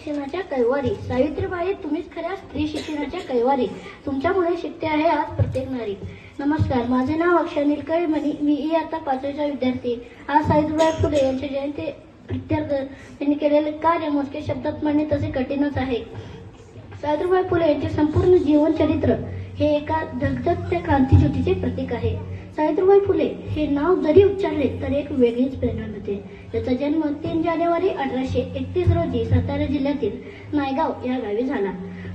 शिक्षणाच्या कैवारी. सावित्रीबाई, तुम्हीच खऱ्या स्त्री शिक्षणाच्या कैवारी. तुमच्यामुळे शिकते आहे आज प्रत्येक नारी. नमस्कार, माझे नाव अक्षय निलकळीमणी. मी इयत्ता 5वीचा विद्यार्थी. आज सावित्रीबाई फुले यांच्या जयंती प्रित्यर्थ त्यांनी केलेले कार्य मोजके शब्दात मांडणे तसे कठीणच आहे. सावित्रीबाई फुले यांचे संपूर्ण जीवन चरित्र हे एका धगधगत्या क्रांतीज्योतीचे प्रतीक आहे. सावित्रीबाई फुले हे नाव जरी उच्चारले तर एक वेगळीच प्रेरणा मिळते. त्याचा जन्म 3 जानेवारी 1831 रोजी सातारा जिल्ह्यातील नायगाव या गावी झाला.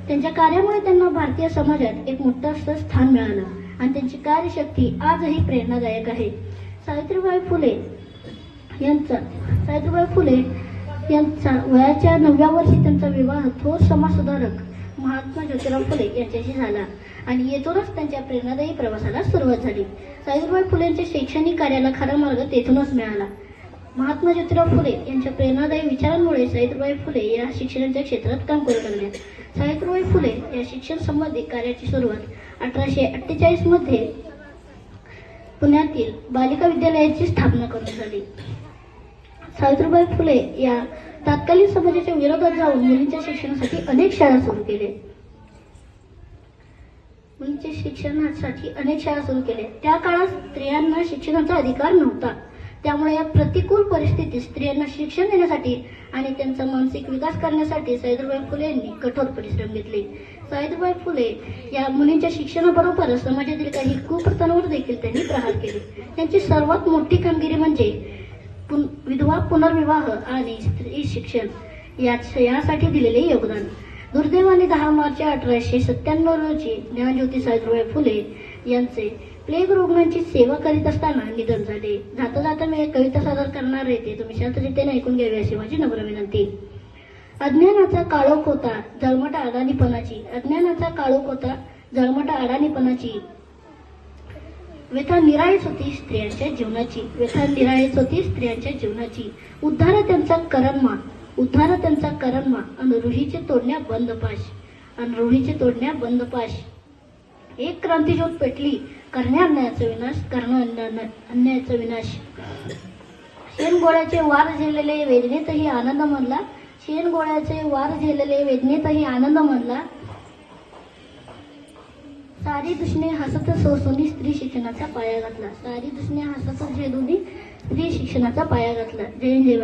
त्यांच्या कार्यामुळे त्यांना भारतीय समाजात एक मोठं असं स्थान मिळालं आणि त्यांची कार्यशक्ती आजही प्रेरणादायक आहे. सावित्रीबाई फुले यांचा वयाच्या 9व्या वर्षी त्यांचा विवाह थोर समाजसुधारक महात्मा ज्योतिराव फुले यांच्याशी झाला आणि येथूनच त्यांच्या प्रेरणादायी प्रवासाला सुरुवात झाली. सावित्रीबाई फुलेंच्या शैक्षणिक कार्याला खरा मार्ग तेथूनच मिळाला. महात्मा ज्योतिराव फुले यांच्या प्रेरणादायी विचारांमुळे सावित्रीबाई फुले या शिक्षणाच्या क्षेत्रात काम करू लागल्या. सावित्रीबाई फुले या शिक्षण संबंधी कार्याची सुरुवात 1848 मध्ये पुण्यातील बालिका विद्यालयाची स्थापना करून झाली. सावित्रीबाई फुले या तत्कालीन समाजाच्या विरोधात जाऊन मुलींच्या शिक्षणासाठी अनेक शाळा सुरू केल्या. त्या काळात स्त्रियांना शिक्षणाचा अधिकार नव्हता. त्यामुळे या प्रतिकूल परिस्थितीत स्त्रियांना शिक्षण देण्यासाठी आणि त्यांचा मानसिक विकास करण्यासाठी सावित्रीबाई फुले यांनी कठोर परिश्रम घेतले. सावित्रीबाई फुले या मुलींच्या शिक्षणाबरोबरच समाजातील काही कुप्रथांवर देखील त्यांनी प्रहार केले. त्यांची सर्वात मोठी कामगिरी म्हणजे विधवा पुनर्विवाह आणि स्त्री शिक्षण यासाठी दिलेले योगदान. दुर्दैवाने 10 मार्च 1897 रोजी ज्ञानज्योती सावित्रीबाई फुले यांचे प्लेग रुग्णांची सेवा करीत असताना निधन झाले. जाता जाता मी एक कविता सादर करणार आहे, ते तुम्ही शांततेने ऐकून घ्यावी अशी माझी नम्र विनंती. अज्ञानाचा काळोख होता जळमट अडाणीपणाची. अज्ञानाचा काळोख होता जळमट अडाणीपणाची. व्यथा निराळीच होती स्त्रियांच्या जीवनाची. व्यथा निराळीच होती स्त्रियांच्या जीवनाची. उद्धार त्यांचा करन्मा अनुरूहीचे तोडण्या बंद पाश. एक क्रांतीज्योत पेटली करण्या अन्यायाचा विनाश. शेणगोळ्याचे वार झेलले वेदनेतही आनंद म्हणला. सारी दुष्णे हसत सोसूनी स्त्री शिक्षणाचा पाया घातला. जय हिंद.